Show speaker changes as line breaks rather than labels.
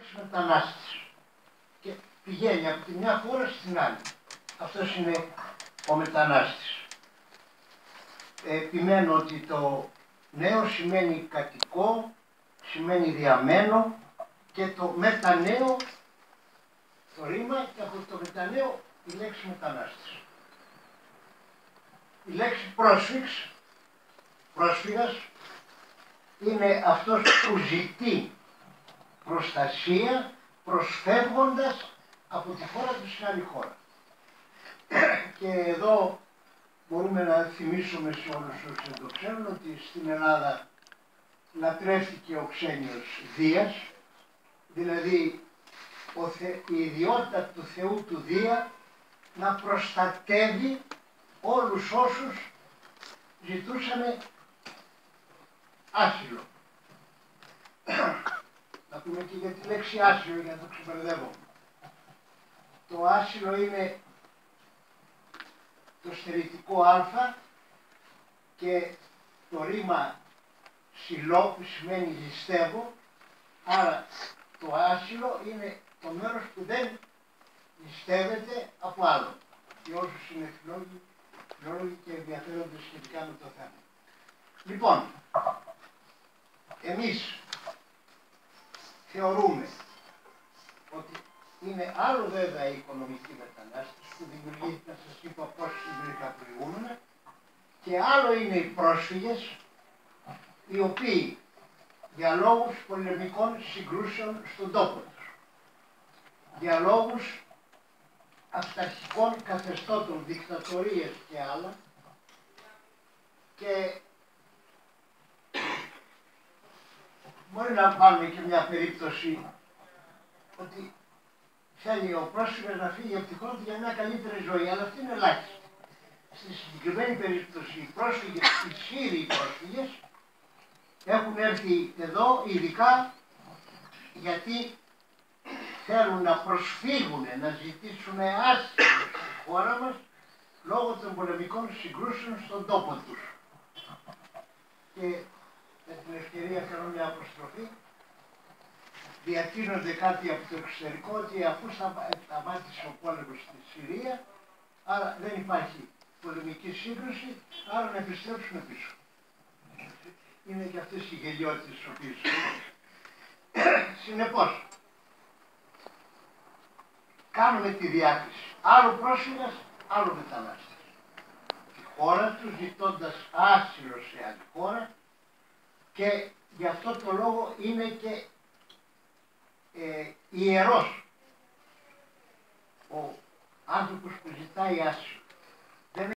λέξη μετανάστης και πηγαίνει από τη μια χώρα στην άλλη. Αυτός είναι ο μετανάστης. Επιμένω ότι το νέο σημαίνει κατοικό, σημαίνει διαμένο και το μετανέο, το ρήμα, και από το μετανέο η λέξη μετανάστης. Η λέξη πρόσφυγας, είναι αυτός που ζητεί προστασία προσφεύγοντας από τη χώρα του σε άλλη χώρα. Και εδώ μπορούμε να θυμίσουμε σε όλους όσοι το ξέρουν ότι στην Ελλάδα λατρεύτηκε ο ξένιος Δίας, δηλαδή η ιδιότητα του Θεού του Δία να προστατεύει όλους όσους ζητούσαν άσυλο. Να πούμε και για τη λέξη άσυλο για να το ξεπερδεύω. Το άσυλο είναι το στερητικό α και το ρήμα σιλό που σημαίνει ληστεύω, άρα το άσυλο είναι το μέρος που δεν ληστεύεται από άλλο. Για όσους είναι φιλόλογοι και ενδιαφέρονται σχετικά με το θέμα. Λοιπόν, εμείς θεωρούμε ότι είναι άλλο βέβαια η οικονομική μετανάστευση που δημιουργήθηκαν, σας είπα πώς δημιουργήθηκαν προηγούμενα, και άλλο είναι οι πρόσφυγες οι οποίοι για λόγους πολεμικών συγκρούσεων στον τόπο τους, για λόγους αυταρχικών καθεστώτων, δικτατορίες και άλλα, και μπορεί να πάρουμε και μια περίπτωση ότι θέλει ο πρόσφυγας να φύγει από τη χώρα του για μια καλύτερη ζωή, αλλά αυτή είναι ελάχιστη. Στη συγκεκριμένη περίπτωση οι πρόσφυγες, οι Σύριοι πρόσφυγες, έχουν έρθει εδώ ειδικά γιατί θέλουν να προσφύγουν, να ζητήσουν άσυλο στη χώρα μας λόγω των πολεμικών συγκρούσεων στον τόπο τους. Και με την ευκαιρία κάνω μια αποστροφή. Διατείνονται κάτι από το εξωτερικό ότι αφού σταμάτησε ο πόλεμος στη Συρία, άρα δεν υπάρχει πολεμική σύγκρουση, άρα να επιστρέψουμε πίσω. Είναι και αυτές οι γελιότητες τις οποίες συνεπώς κάνουμε τη διάκριση. Άλλο πρόσφυγας, άλλο μετανάστης. Τη χώρα του ζητώντας άσυλο σε άλλη χώρα, και γι' αυτό το λόγο είναι και ιερός ο άνθρωπος που ζητάει άσυλο.